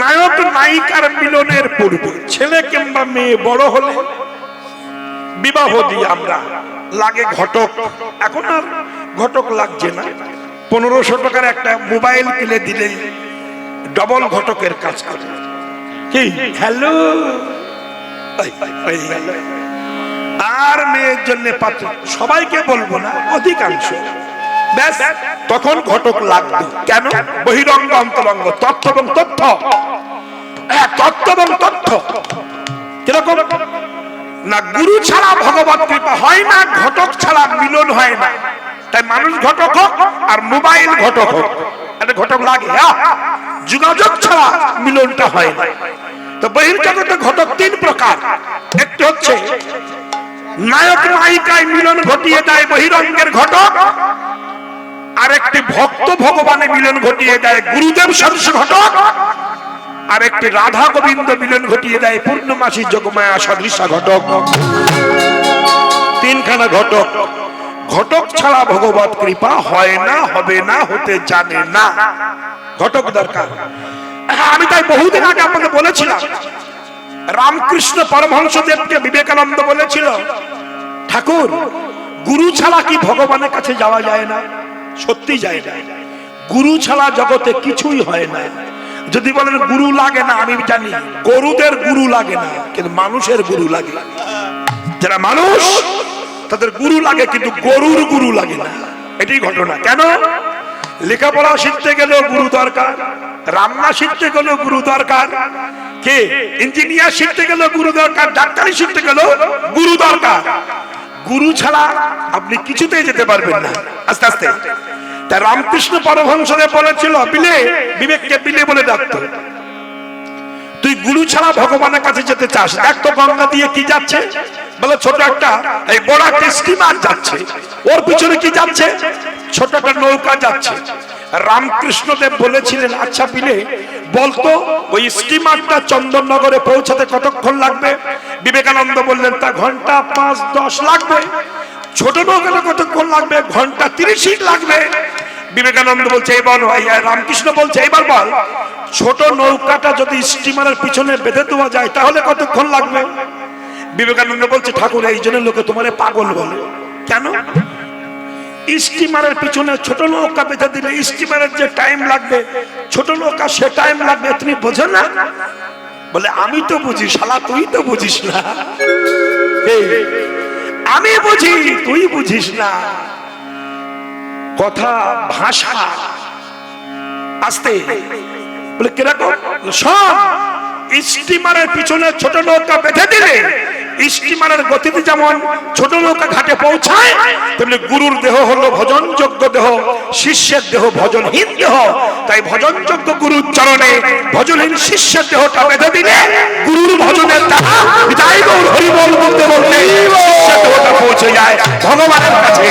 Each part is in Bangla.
নায়ক নায়িকার মিলনের পূর্বে ছেলে কিংবা মেয়ে বড় হলে বিবাহ দিয়ে আমরা লাগে ঘটক। এখন আর ঘটক লাগছে না, 1500 টাকার একটা মোবাইল কিনে দিলেই ডবল ঘটকের কাজ করে। কি হ্যালো, আর মেয়ের জন্য পাত্র সবাইকে বলবো না, অধিকাংশ ব্যাস তখন ঘটক লাগবে। কেন? বহিরঙ্গ অন্তরঙ্গ, তথ্য এবং তথ্য, তত্ত্ব এবং তথ্য। কিরকম না, গুরু ছাড়া ভগবত কৃপা হয় না, ঘটক ছাড়া মিলন হয় না। তাই মানুষ ঘটক হোক আর মোবাইল ঘটক হোক, একটা ঘটক লাগে। যোগাযোগ ছাড়া মিলনটা হয় না। তো বহির্জগতে ঘটক 3 প্রকার। একটি হচ্ছে নায়ক নায়িকায় মিলন ঘটিয়ে দেয় বহিরঙ্গের ঘটক, আর একটি ভক্ত ভগবানে মিলন ঘটিয়ে দেয় গুরুদেব সদৃশ ঘটক, আর একটি রাধা গোবিন্দ মিলন ঘটিয়ে দেয় পূর্ণমাসী যোগমায়া সদৃশা ঘটক। 3খানা ঘটক। ঘটক ছাড়া ভগবত কৃপা হয় না, হবে না, হতে জানে না। ঘটক দরকার। আমি তাই বহুদিন আগে আপনাকে বলেছিলাম, রামকৃষ্ণ পরমহংসদেবকে বিবেকানন্দ বলেছিল, ঠাকুর গুরু ছাড়া কি ভগবানের কাছে যাওয়া যায় না? সত্যি যায় না। গুরু ছাড়া জগতে কিছুই হয় না। যদি বলেন গুরু লাগে না, আমি জানি গরুদের গুরু লাগে না, কিন্তু মানুষের গুরু লাগে। যারা মানুষ তাদের গুরু লাগে, কিন্তু গরুর গুরু লাগে না। এটাই ঘটনা। কেন? লেখাপড়া শিখতে গেলেও গুরু দরকার, রান্না শিখতে গেলেও গুরু দরকার, কে ইঞ্জিনিয়ার শিখতে গেলেও গুরু দরকার, ডাক্তারি শিখতে গেলেও গুরু দরকার। গুরু ছাড়া আপনি কিছুতেই যেতে পারবেন না আস্তে আস্তে। তাই রামকৃষ্ণ পরমহংসদেব বলেছিল, বিলে বিবেককে বিলে বলে ডাকতো। তুই গুরু ছাড়া ভগবানের কাছে যেতে চাস, দেখ তো গঙ্গা দিয়ে কি যাচ্ছে? বলে ছোট একটা এই বড় একটা স্টিমার যাচ্ছে, ওর পিছনে কি যাচ্ছে? ছোট একটা নৌকা যাচ্ছে। রামকৃষ্ণদেব বলেছিলেন, আচ্ছা বিলে বলতো ওই স্টিমারটা চন্দননগরে পৌঁছাতে কতক্ষণ লাগবে? বিবেকানন্দ বললেন, তা ঘন্টা 5-10 লাগবে। ছোট নৌকাটা কতক্ষণ লাগবে? ঘন্টা 30 লাগবে। বিবেকানন্দ বলছে এবার, রামকৃষ্ণ বলছে এবার বল, ছোট নৌকাটা যদি স্টিমারের পিছনে বেঁধে দেওয়া যায় তাহলে কতক্ষণ লাগবে? বিবেকানন্দ বলছে, ঠাকুর এই জন্য লোকে তোমারে পাগল বলে। কেন? স্টিমারের পিছনে ছোট নৌকা বেঁধে দিলে স্টিমারের যে টাইম লাগবে, ছোট নৌকা সে টাইম লাগবে, তুমি বোঝো না? বলে আমি তো বুঝি, শালা তুই তো বুঝিস না। আমি বুঝি, তুই বুঝিস না। কথা ভাষা আস্তে। বলে কিরকম? সব স্টিমারের পিছনে ছোট নৌকা বেঁধে দিলে স্টিমারের গতিতে যেমন ছোট নৌকা ঘাটে পৌঁছায়, তেমনি গুরুর দেহ হলো ভজনযোগ্য দেহ, শিষ্যের দেহ ভজনহীন দেহ। তাই ভজনযোগ্য গুরুর চরণে ভজনহীন শিষ্যের দেহটা বেঁধে দিলে গুরুর ভজনের দ্বারা বিদায় গৌর হরি বল বলতে বলতে শিষ্যের দেহটা পৌঁছে যায় ভগবানের কাছে।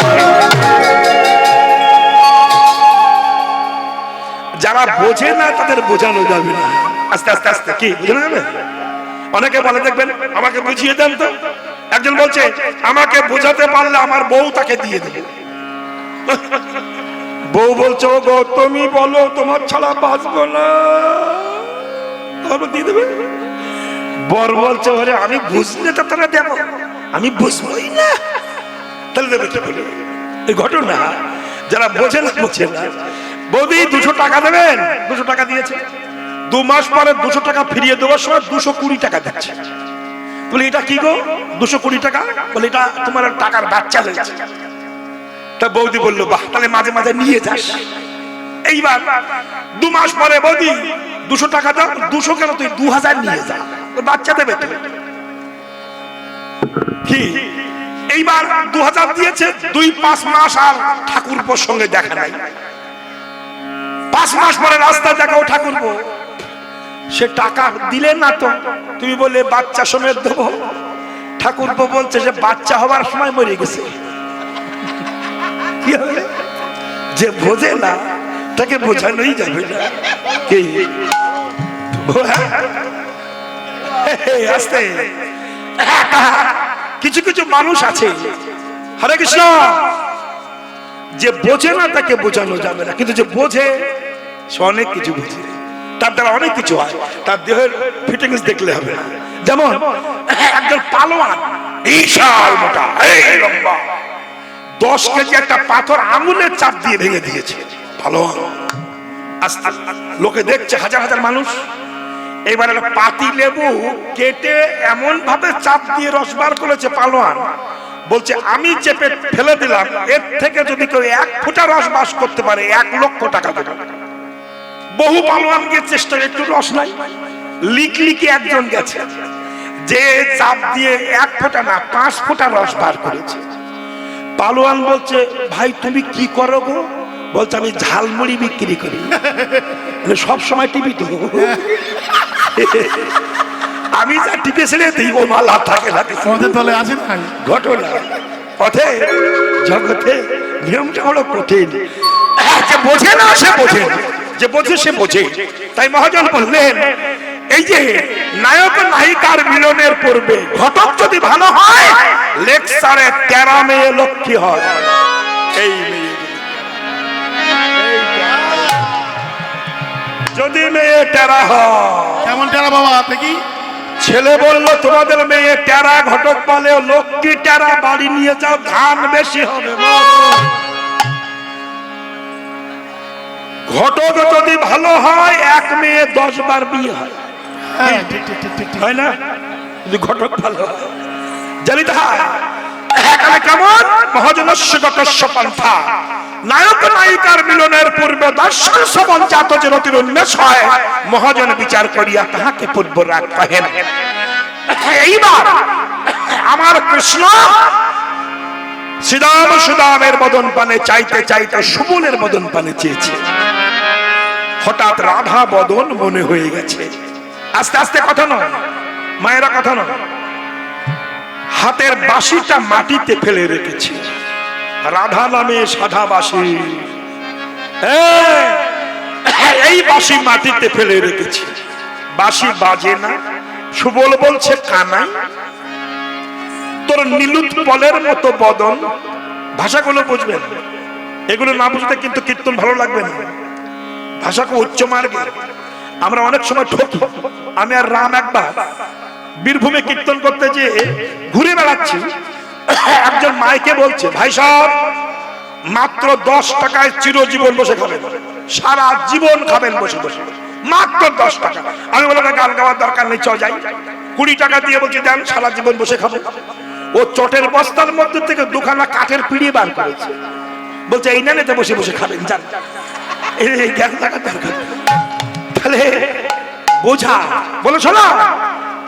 যারা বোঝে না তাদের বোঝানো যাবে না। আস্তে আস্তে আস্তে কি বোঝানো যাবে? অনেকে বলে, দেখবেন আমাকে বুঝিয়ে দেন তো। একজন বলছে, আমাকে বোঝাতে পারলে আমার বউ তাকে দিয়ে দেবে। বউ বলছে, ও গো তুমি বলো, তোমার ছাড়া বাঁচবো না, দিয়ে দেবে। বর বলছে, ওরে আমি বুঝলে তো তোরা দেবো, আমি বুঝবোই না, তাহলে দেবে কি বলে? এই ঘটনা। যারা বোঝে না বোঝে না। বৌদি 200 টাকা দেবেন, 200 টাকা দিয়েছে। 2 মাস পরে 200 টাকা ফিরিয়ে দেওয়ার সময় 220 টাকা দিচ্ছে। বলে এটা কি গো 220 টাকা? বলে এটা তোমার টাকার বাচ্চা হয়েছে। তা বৌদি বললো, বাহ, তাহলে মাঝে মাঝে নিয়ে যাস। এইবার 2 মাস পরে বৌদি 200 টাকা দাও। 200 কেন, তুই 2000 নিয়ে যা, বাচ্চা দেবে তুমি। কি এইবার 2000 দিয়েছে। 2-5 মাস আর ঠাকুরপোর সঙ্গে দেখা নাই। 5 মাস পরে রাস্তায় দেখা, ও ঠাকুরপো, সে টাকা দিলে না তো, তুমি বলে বাচ্চা সমেত দেবো। ঠাকুরপো বলছে যে বাচ্চা হবার সময় মরে গেছে। কি হবে? যে বোঝে না তাকে বোঝানোই যাবে না। কি আস্তে। কিছু কিছু মানুষ আছে, হরে কৃষ্ণ, যে বোঝে না তাকে বোঝানো যাবে না, কিন্তু যে বোঝে সে অনেক কিছু বুঝে। তার দ্বারা অনেক কিছু হয়, তার দেহের ফিটিংস দেখলে হবে না। যেমন একজন পালোয়ান বিশাল মোটা, এই লম্বা, 10 কেজি একটা পাথর আঙুলের চাপ দিয়ে ভেঙে দিয়েছে পালোয়ান। আস্তে লোকে দেখছে, হাজার হাজার মানুষ। এবার একটা পাতি লেবু কেটে এমন ভাবে চাপ দিয়ে রস বার করেছে পালোয়ান, বলছে আমি চেপে ফেলে দিলাম, এর থেকে যদি কেউ 1 ফোঁটা রস বাস করতে পারে 1 লক্ষ টাকা দেবে। বহু পালোয়ান গিয়ে চেষ্টা, একটু রস নাই, লিকলিকে একজন গেছে যে চাপ দিয়ে 1 ফোঁটা না 5 ফোঁটা রস বার করেছে। পালোয়ান বলছে, ভাই তুমি কি করো গো? বলছে আমি ঝালমুড়ি বিক্রি করি। সব সময় টিভি তো আমি যা টিপে ছেড়ে দিই ও মালা থাকে লাগে ঘটনা পথে জগতে নিয়মটা হলো কঠিন। যে বোঝে না সে বোঝে, যে বোঝে সে বোঝে। তাই মহাজন বললেন, এই যে নায়ক নায়িকার মিলনের পূর্বে ঘটক যদি ভালো হয়, লেকচারে 13 মেয়ে লক্ষ্মী হয়। এই মেয়ে যদি মেয়ে টেরা হয়, কেমন টেরা বাবা দেখি? ছেলে বলল তোমাদের মেয়ে টেরা, ঘটক বলে লক্ষ্মী টেরা, বাড়ি নিয়ে যাও, ধান বেশি হবে। ঘটক যদি ভালো হয় 1 মেয়ে 10 বার বিয়ে হয়, হয় না? যদি ঘটক ভালো হয়, জানি তো এখানে কেমন মহাজনস্য গতস্য পন্থা। নায়ক নায়িকার মিলনের পূর্বে দর্শন সবল জাত যে রতির উন্মেষ হয়, মহাজন বিচার করিয়া তাহাকে পূর্ব রাগ কহেন। এইবার আমার কৃষ্ণ শ্রীরাম সুদামের মদন পানে চাইতে চাইতে সুবলের মদন পানে চেয়েছে। হঠাৎ রাধা বদন মনে হয়ে গেছে। আস্তে আস্তে কথা নয় মায়েরা, কথা নয়, হাতের বাঁশিটা মাটিতে ফেলে রেখেছে। রাধা নামে সাধা বাঁশি, এই বাঁশি মাটিতে ফেলে রেখেছে, বাঁশি বাজে না। সুবল বলছে, কানাই তোর নীলুৎ পলের মতো বদন। ভাষাগুলো বুঝবেন, এগুলো না বুঝতে কিন্তু কীর্তন ভালো লাগবে না। ভাষাকে উচ্চ মার্গে আমরা অনেক সময় ঠকি। আমি আর রাম একবার বীরভূমে কীর্তন করতে যে ঘুরে বেড়াচ্ছি, একজন মাইকে বলছে, ভাই সাহেব মাত্র 10 টাকায় চিরজীবন বসে খাবেন, সারা জীবন খাবেন বসে বসে, মাত্র 10 টাকা। আমি বললাম গান গাওয়ার দরকার নেই, চল যাই। 20 টাকা দিয়ে বলছি দেন, সারা জীবন বসে খাবো। ও চটের বস্তার মধ্যে থেকে 2খানা কাঠের পিঁড়ি বার করেছে, বলছে এই নেতে বসে বসে খাবেন, যান। এই জ্ঞান থাকার দরকার। তাহলে বোঝা বলে শোনা।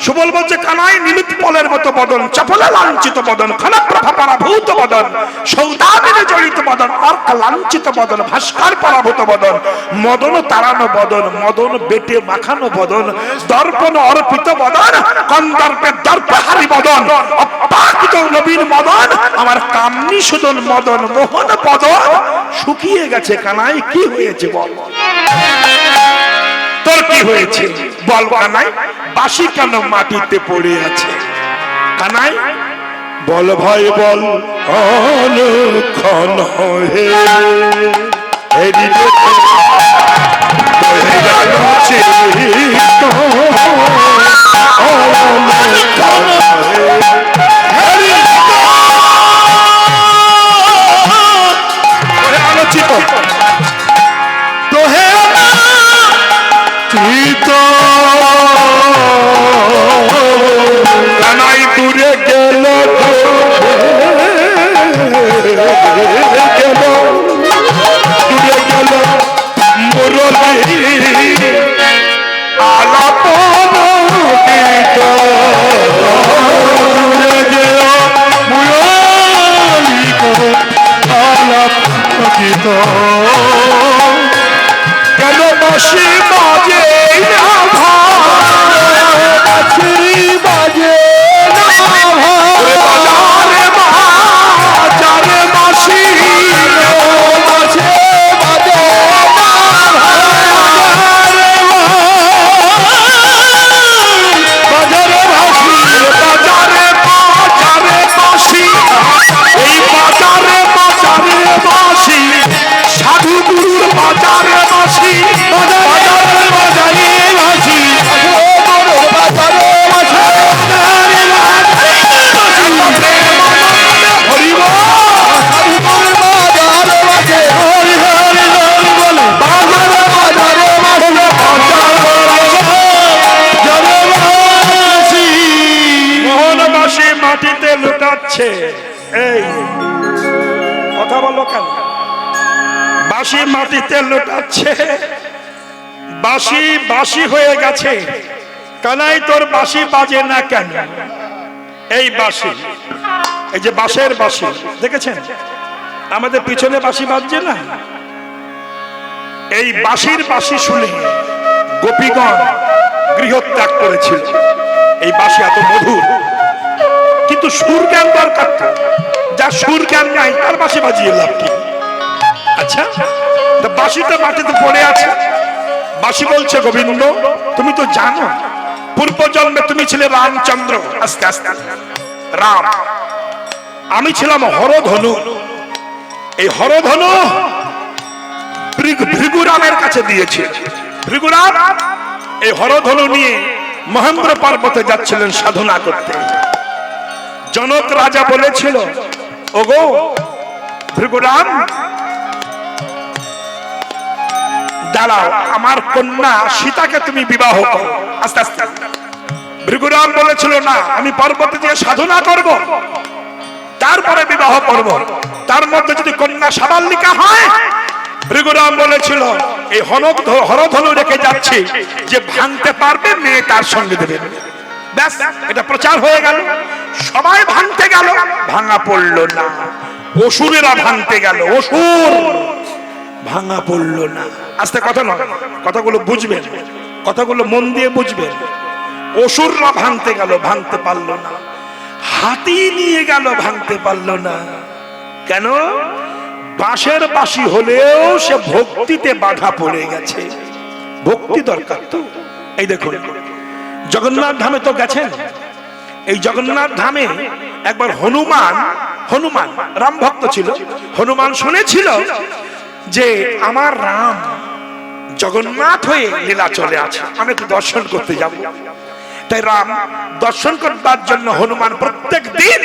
সুবল বলছে, কানাই নীলুৎ পলের মতো বদন, চপলে লাঞ্ছিত বদন, খনপ্রভা পরাভূত বদন, সৌদামিনী জড়িত বদন, অর্ক লাঞ্ছিত বদন, ভাস্কর পরাভূত বদন, মদন তাড়ানো বদন, মদন বেটে মাখানো বদন, দর্পণ অর্পিত বদন, কন্দর্পের দর্পহারী বদন, অপাকিত নবীন মদন, আমার কামনি সুদন মদন মোহন বদন শুকিয়ে গেছে। কানাই কি হয়েছে বল, তোর কি হয়েছে বল কানাই? বাঁশি কেন মাটিতে পড়ে আছে? কানাই বল ভাই বল, অনুক্ষণ হয়ে আলোচিত তোহে কানাই দূরে গেল দূরে গেল মুরলী, লোটাচ্ছে। এই কথা বলো কেন? বাঁশি মাটিতে লোটাচ্ছে, বাঁশি বাঁশি হয়ে গেছে। কানাই তোর বাঁশি বাজে না কেন? এই বাঁশি, এই যে বাঁশের বাঁশি দেখেছেন আমাদের পিছনে বাঁশি বাজছে না? এই বাঁশির বাঁশি শুনে গোপীগণ গৃহত্যাগ করেছিল। এই বাঁশি এত মধুর, কিন্তু সুর জ্ঞান দরকার। যার সুর জ্ঞান নাই তার বাঁশি বাজিয়ে লাভ কি? আচ্ছা, বাঁশিটা মাটিতে পড়ে আছে। বাঁশি বলছে, গোবিন্দ তুমি তো জানো পূর্ব জন্মে তুমি ছিলে রামচন্দ্র, আস্তে আস্তে রাম, আমি ছিলাম হরধনু। এই হরধনু ভৃগুরামের কাছে দিয়েছে। ভৃগুরাম এই হরধনু নিয়ে মহেন্দ্র পর্বতে যাচ্ছিলেন সাধনা করতে। জনক রাজা বলেছিল, ওগো ভৃগুরাম দাঁড়াও, আমার কন্যা সীতাকে তুমি বিবাহ করো। আস্তে আস্তে ভৃগুরাম বলেছিল, না, আমি পর্বতে গিয়ে সাধনা করব, তারপরে বিবাহ করব, তার মধ্যে যদি কন্যা সাবালিকা হয়। ভৃগুরাম বলেছিল, এই হরধনু রেখে যাচ্ছি, যে ভাঙতে পারবে মেয়ে তার সঙ্গে দেবে। ব্যাস, এটা প্রচার হয়ে গেল। সবাই ভাঙতে গেল, ভাঙা পড়ল না। অসুরেরা ভাঙতে গেল, অসুর ভাঙা পড়ল না। আস্তে কথা নয়, কথাগুলো বুঝবেন, কথাগুলো মন দিয়ে বুঝবেন। অসুররা ভাঙতে গেল, ভাঙতে পারল না। হাতি নিয়ে গেল, ভাঙতে পারল না। কেন? বাঁশের বাঁশি হলেও সে ভক্তিতে বাধা পড়ে গেছে। ভক্তি দরকার তো। এই দেখুন, জগন্নাথ ধামে তো গেছেন। এই জগন্নাথ ধামে একবার হনুমান রাম ভক্ত ছিল। হনুমান শুনেছিল যে আমার রাম জগন্নাথ হয়ে লীলা চলে আছে, আমি একটু দর্শন করতে যাব। তাই রাম দর্শন করবার জন্য হনুমান প্রত্যেক দিন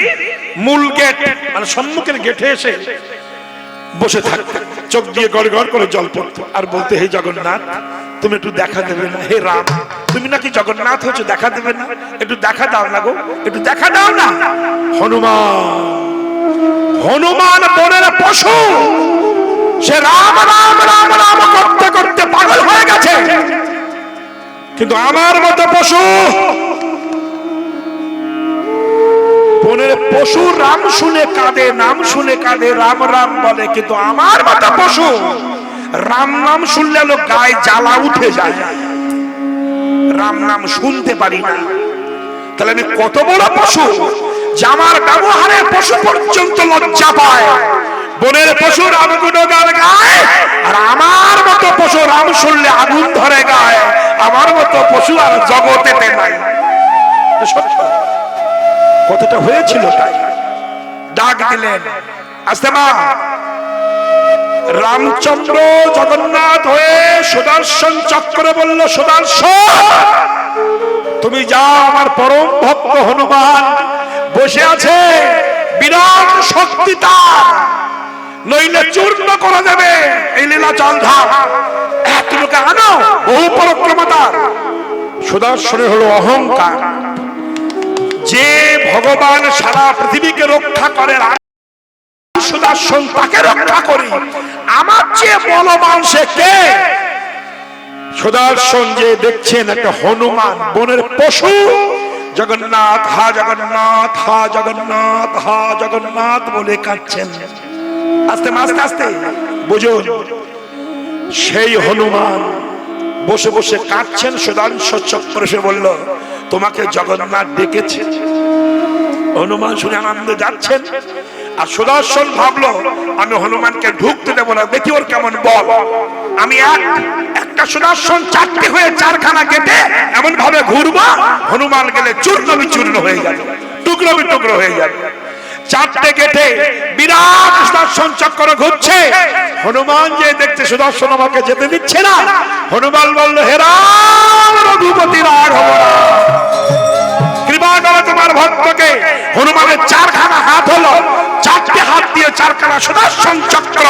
মূল গেট মানে সম্মুখের গেটে এসে বসে থাকতো, চোখ দিয়ে গড় গড় করে জল পড়তো আর বলতে, হে জগন্নাথ তুমি একটু দেখা দেবে না? হে রাম তুমি নাকি জগন্নাথ হচ্ছে, দেখা দেবে না? একটু দেখা দাও না গো, একটু দেখা দাও না। হনুমান বনের পশু, সে রাম রাম রাম রাম করতে করতে পাগল হয়ে গেছে। কিন্তু আমার মতো পশু, বনের পশু রাম শুনে কাঁদে, নাম শুনে কাঁদে, রাম রাম বলে। কিন্তু আমার মতো পশু রাম নাম শুনলে লোক গায়ে জ্বালা উঠে যায়, রাম নাম শুনতে পারি না। তাহলে আমি কত বড় পশু যে আমার ব্যবহারে পশু পর্যন্ত লজ্জা পায়। বনের পশু রাম গুণগান গায়, আর আমার মতো পশু রাম শুনলে আগুন ধরে গায়। আমার মতো পশু আর জগতেতে নাই। কতটা হয়েছিল তাই। ডাক দিলেন, আসতে মা। রামচন্দ্র জগন্নাথ হয়ে সুদর্শন চক্রে বলল, সুদর্শন তুমি যাও, আমার পরম ভক্ত হনুমান বসে আছে, বিরাট শক্তি তার, নইলে চূর্ণ করে দেবে এই লীলাচল ধাম। তুমি আনো, বহু পরাক্রমতার। সুদর্শনের হলো অহংকার। যে ভগবান সারা পৃথিবীকে রক্ষা করে, সুদর্শন তাকে রক্ষা করি, আমার চেয়ে বলবান সে কে? সুদর্শন যে দেখছেন একটা হনুমান বনের পশু, জগন্নাথ হা জগন্নাথ হা জগন্নাথ হা জগন্নাথ বলে কাঁদছেন। আস্তে আস্তে আস্তে বুঝুন, সেই হনুমান বসে বসে কাঁদছেন। সুদর্শন চক্র এসে বলল, তোমাকে জগন্নাথ ডেকেছে। হনুমান শুনে আনন্দে যাচ্ছেন। আর সুদর্শন ভাবলো, আমি হনুমানকে ঢুকতে দেবো না, দেখি ওর কেমন বল। আমি একটা সুদর্শন চারটে হয়ে চারখানা গেটে এমন ভাবে ঘুরবো, হনুমান গেলে চূর্ণ বিচূর্ণ হয়ে যাবে, টুকরো বিটুকরো হয়ে যাবে। চারটে গেটে বিরাট সুদর্শন চক্র ঘুরছে। হনুমান যে দেখতে সুদর্শন আমাকে যেতে দিচ্ছে না। হনুমান বলল, হে রাম রঘুপতি রাঘব, কৃপা করে তোমার ভক্তকে। হনুমানের চারখানা হাত হলো, চারটে হাত দিয়ে চারখানা সুদর্শন চক্র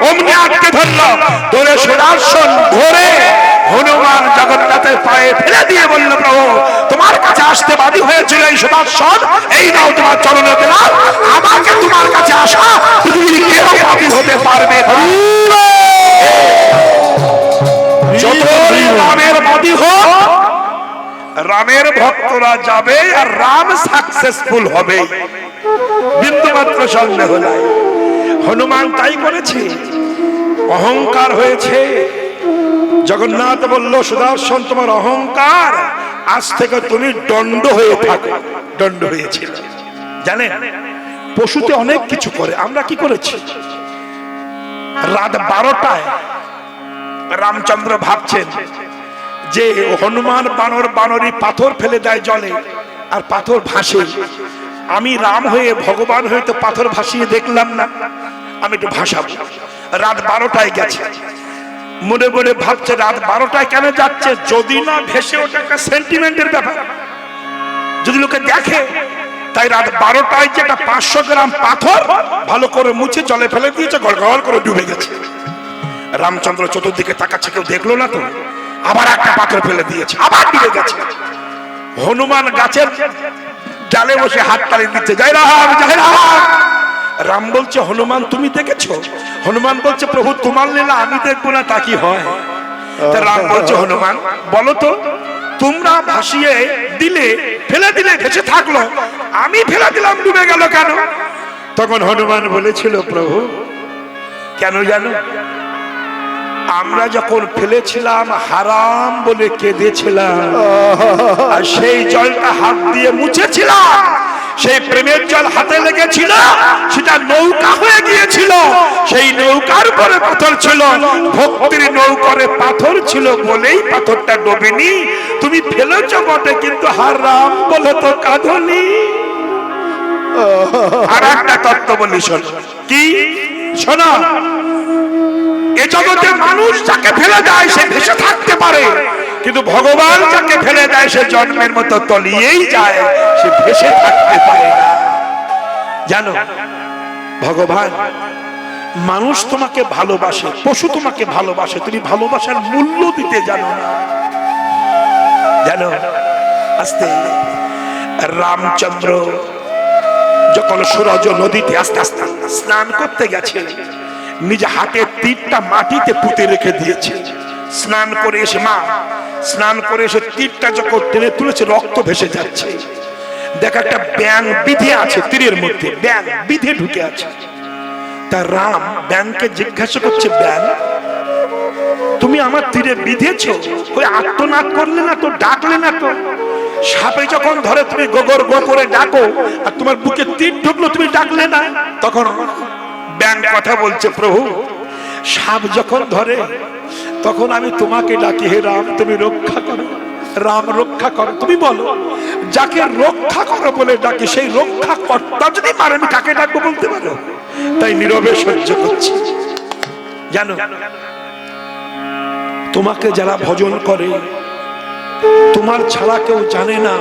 অমনি আটকে ধরলো। ধরে সুদর্শন ধরে হনুমান জগন্নাথের পায়ে ফেলে দিয়ে বলল, প্রভু তোমার কাছে আসতে বাদী হয়েছিল এই সুদর্শন, এই নাও তোমার চরণে দিলাম, আমাকে তোমার কাছে আসা পৃথিবীর কেউ বাদী হতে পারবে না। যতই রামের বাদী হোক, রামের ভক্তরা যাবে আর রাম সাকসেসফুল হবে, বিন্দুমাত্র সন্দেহ নাই। হনুমান তাই করেছে, অহংকার হয়েছে। জগন্নাথ বলল, সুদর্শন তোমার অহংকার, আজ থেকে তুমি দণ্ড হয়ে থাকো। দণ্ড হয়েছিল। জানেন, পশুতে অনেক কিছু করে, আমরা কি করেছি? রাত 12টায় রামচন্দ্র ভাবছেন যে হনুমান বানরি পাথর ফেলে দেয় জলে, আর পাথর ভাসে। আমি রাম হয়ে ভগবান হয়ে তো পাথর ভাসিয়ে দেখলাম না, আমি একটু ভাসাবো। রাত 12টায় গেছে, মনে মনে ভাবছে রাত 12টায় কেন যাচ্ছে? যদি না ভেসে ওটা একটা সেন্টিমেন্টের ব্যাপার, যদি লোকে দেখে। তাই রাত 12টায় যে একটা 500 গ্রাম পাথর ভালো করে মুছে জলে ফেলে দিয়েছে, গড়গড় করে ডুবে গেছে। রামচন্দ্র চতুর্দিকে তাকাচ্ছে, কেউ দেখলো না তো। আবার একটা পাথর ফেলে দিয়েছে, আবার ডুবে গেছে। হনুমান গাছের ডালে বসে হাত তালি দিচ্ছে, জয় রাম জয় রাম। রাম বলছে, হনুমান তুমি দেখেছো? হনুমান বলছে, প্রভু তোমার লীলা আমি দেখবো না তা কি হয়? রাম বলছে, হনুমান বলো তো, তোমরা ভাসিয়ে দিলে, ফেলে দিলে ভেসে থাকলো, আমি ফেলে দিলাম ডুবে গেল কেন? তখন হনুমান বলেছিল, প্রভু কেন জানো? আমরা যখন ফেলেছিলাম হারাম বলে কেঁদেছিলাম, আর সেই জলটা হাত দিয়ে মুছেছিলাম, সেই প্রেমের জল হাতে লেগেছিল, সেটা নৌকা হয়ে গিয়েছিল। সেই নৌকার উপরে পাথর ছিল, ভক্তির নৌকারে পাথর ছিল বলেই পাথরটা ডোবেনি। তুমি ফেলেছ বটে, কিন্তু হারাম বলে তো কাঁদনি। আর একটা তত্ত্ব বলি, শোনো। কি? শোনো, এ জগতে মানুষ যাকে ফেলে দেয় সে ভেসে থাকতে পারে, কিন্তু ভগবান যাকে ফেলে দেয় সে জন্মের মতো তলিয়েই যায়, সে ভেসে থাকতে পারে না। জানো, ভগবান, মানুষ তোমাকে ভালোবাসে, পশু তোমাকে ভালোবাসে, তুমি ভালোবাসার মূল্য দিতে জানো না। জানো, আস্তে রামচন্দ্র যখন সুরজ নদীতে আস্তে আস্তে স্নান করতে গেছে, নিজে হাতের তীরটা মাটিতে পুঁতে রেখে দিয়েছে। স্নান করে এসে স্নান করে এসে তীরটা যখন টেনে তুলেছে, রক্ত ভেসে যাচ্ছে। দেখা একটা ব্যাঙ বিধে আছে তীরের মধ্যে, ব্যাঙ বিধে ঢুকে আছে। তার রাম ব্যাঙকে জিজ্ঞাসা করছে, ব্যাঙ তুমি আমার তীরে বিধেছো, ওই আত্মনাদ করলে না তো, ডাকলে না তো? সাপে যখন ধরে তুমি গোগর গো করে ডাকো, আর তোমার বুকে তীর ঢুকলো, তুমি ডাকলে না। তখন ব্যাঙ কথা বলছে, প্রভু সাপ যখন ধরে তখন আমি তোমাকে ডাকি, হে রাম তুমি রক্ষা করো, রাম রক্ষা করো। তুমি বলো, যাকে রক্ষা করো বলে ডাকি, সেই রক্ষা কর্তা যদি মারে আমি কাকে ডাকবো বলতে পারো? তাই নীরবে সহ্য করছি। জানো, তোমাকে যারা ভজন করে, তোমার ছাড়া কেউ জানে না,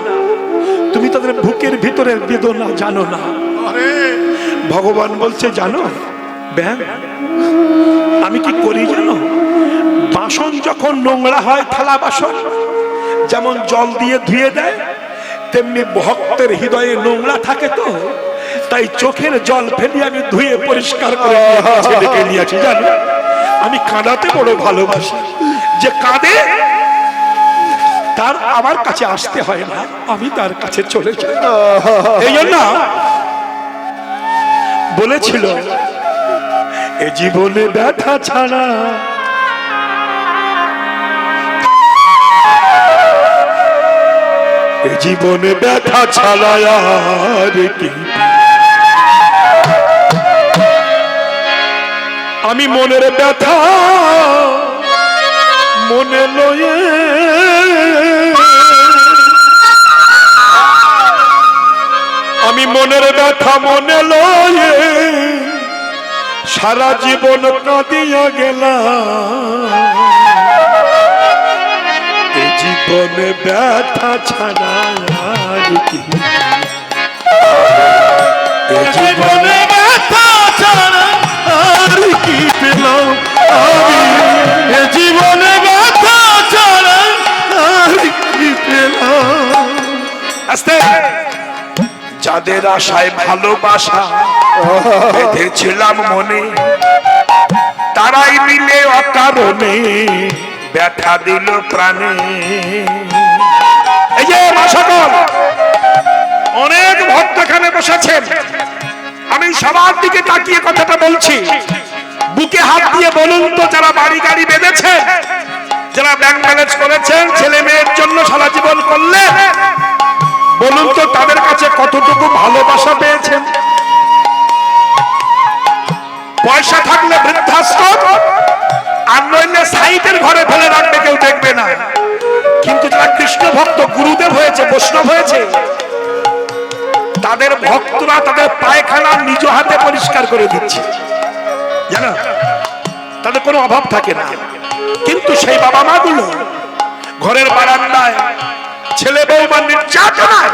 তুমি তাদের বুকের ভিতরের বেদনা জানো না। ভগবান বলছে, জানো ব্যাং, আমি কি করি জানো? বাসন যখন নোংরা হয়, থালা বাসন যেমন জল দিয়ে ধুয়ে দেয়, তেমনি ভক্তের হৃদয়ে নোংরা থাকে, তো তাই চোখের জল ফেলে আমি ধুয়ে পরিষ্কার করে ছেলেকে নিয়েছি। জানো, আমি কাঁদাতে বড় ভালোবাসি। যে কাঁদে তার আমার কাছে আসতে হয় না, আমি তার কাছে চলে যাই। এই জন্য বলেছিল, এ জীবনে ব্যথা ছাড়া এ জীবনে ব্যথা ছাড়া আর কি। আমি মনের ব্যথা মনে লয়ে, আমি মনের ব্যথা মনে লয়ে সারা জীবন কাঁদিয়া গেলাম। এ জীবনে ব্যথা ছাড়া আর কি, এ জীবনে ব্যথা ছাড়া আর কি পেলাম আমি, এ জীবনে ব্যথা ছাড়া আর কি পেলাম। যাদের আশায় ভালোবাসা বেঁধেছিলাম মনে, তারাই মিলে অকারণে ব্যথা দিল প্রাণে। এই যে মা সকল, অনেক ভক্ত এখানে বসেছেন, আমি সবার দিকে তাকিয়ে কথাটা বলছি। বুকে হাত দিয়ে বলুন তো, যারা বাড়ি গাড়ি বেঁধেছে, যারা ব্যাংক ব্যালেন্স করেছেন, ছেলে মেয়ের জন্য সারা জীবন করলেন, বলুন তো তাদের কাছে কতটুকু ভালোবাসা পেয়েছেন? পয়সা থাকলে বৃদ্ধাশ্রম, আর নইলে সাইটের ঘরে ফেলে রাখবে, কেউ দেখবে না। কিন্তু যারা কৃষ্ণ ভক্ত, গুরুদেব হয়েছে, বৈষ্ণব হয়েছে, তাদের ভক্তরা তাদের পায়খানা নিজ হাতে পরিষ্কার করে দিচ্ছে, জানো, তাদের কোনো অভাব থাকে না। কিন্তু সেই বাবা মা গুলো ঘরের বারান্দায় ছেলে বৌমা নির্যাতনায়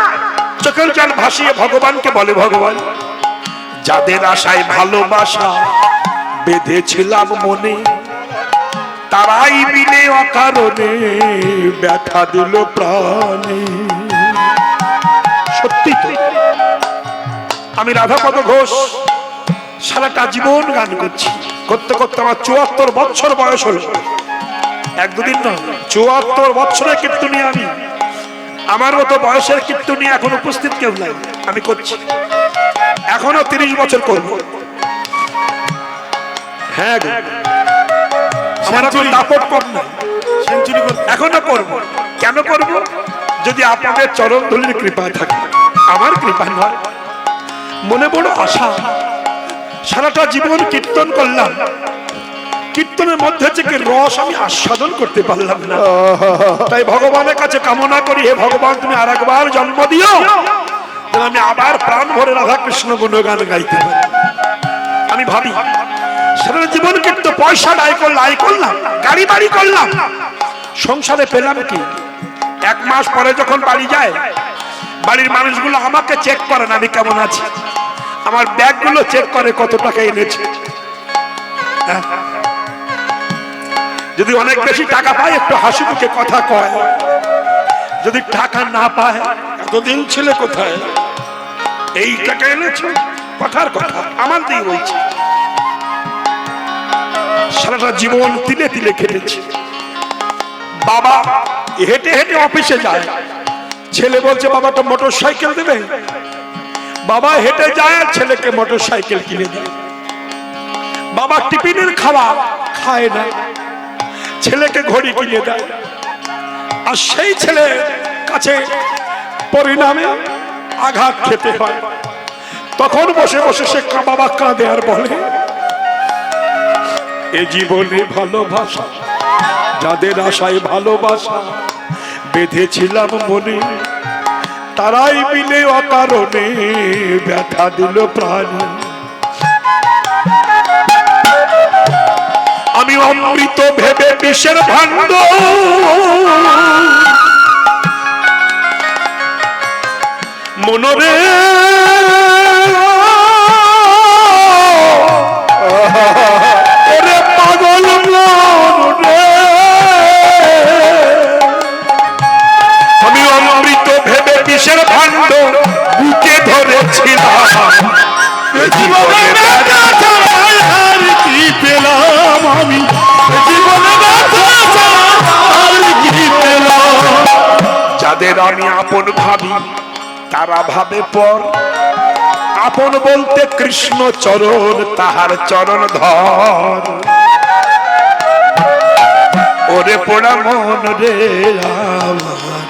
চোখের জল ভাসিয়ে ভগবানকে বলে, ভগবান, যাদের আশায় ভালোবাসা বেঁধেছিলাম মনে, তারাই মিলে অকারণে ব্যথা দিল প্রাণে। সত্যি তো, আমি রাধাপদ ঘোষ সারাটা জীবন গান করছি, করতে করতে আমার ৭৪ বছর বয়স হলো। এক দুদিন নয়, ৭৪ বছরের কীর্তনী আমি। আমার মতো বয়সের কীর্তনী এখন উপস্থিত কেউ নাই, আমি করছি, এখনো ৩০ বছর করবো। হ্যাঁ, আমার এখন দাপট কম নাই, সেঞ্চুরি এখনো করবো। কেন করব? যদি আপনাদের চরণ ধুলির কৃপা থাকে, আমার কৃপা নয়। মনে বড় আশা, সারাটা জীবন কীর্তন করলাম, কীর্তনের মধ্যে থেকে রস আমি আস্বাদন করতে পারলাম না। তাই ভগবানের কাছে কামনা করি, হে ভগবান, তুমি আর একবার জন্ম দিও, যেন আমি আবার প্রাণ ভরে রাধা কৃষ্ণ গুণগান গাইতে পারি। আমি ভাবি, সারা জীবন কিন্তু পয়সা আয় করলাম, গাড়ি বাড়ি করলাম, সংসারে পেলাম কি? 1 মাস পরে যখন বাড়ি যায়, বাড়ির মানুষগুলো আমাকে চেক করে না আমি কেমন আছি, আমার ব্যাগগুলো চেক করে কত টাকা এনেছে। যদি অনেক বেশি টাকা পায় একটু হাসি মুখে কথা কয়, যদি টাকা না পায়, এতদিন ছেলে কোথায়, এই টাকা এনেছো, কথার কথা আমার দিয়ে বলছে। সারাটা জীবন তিলে তিলে খেটেছি। বাবা হেঁটে হেঁটে অফিসে যায়, ছেলে বলছে বাবা তো মোটর সাইকেল দেবে, বাবা হেঁটে যায় আর ছেলেকে মোটর সাইকেল কিনে দেয়। বাবা টিফিনের খাওয়া খায় না, ছেলেকে ঘড়ি কিনে দেয়। আর সেই ছেলে কাছে পরিণামে আঘাত খেতে হয়। তখন বসে বসে সে বাবা কাঁদে আর বলে, এ জীবনে ভালোবাসা, যাদের আশায় ভালোবাসা বেঁধেছিলাম মনে, তারাই মিলে অকারণে ব্যথা দিল প্রাণে। আমি অমৃত ভেবে বিষের ভাণ্ড, মনরে ওরে পাগল মনরে, আমি অমৃত ভেবে বিষের ভাণ্ড বুকে ধরেছিলাম, জীবনে ব্যথা ছাড়া আর কি পেলাম আমি, জীবনে ব্যথা ছাড়া আর কি পেলাম। যাদের আমি আপন ভাবি তারা ভাবে পর, আপন বলতে কৃষ্ণ চরণ, তাহার চরণ ধর। ওরে পোড়া মন রে আমার,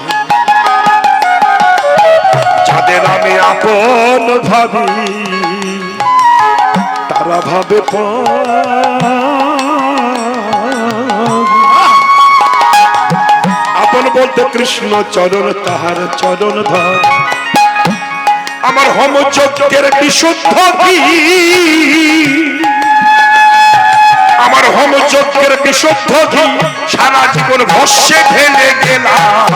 যাদের আমি আপন ভাবি তারা ভাবে আপন বলতে কৃষ্ণ চরণ, তাহার চরণ ধর। আমার হোম যজ্ঞের বিশুদ্ধ ঘি, আমার হোম যজ্ঞের বিশুদ্ধ ঘি সারা জীবন ভস্যে ঢেলে গেলাম,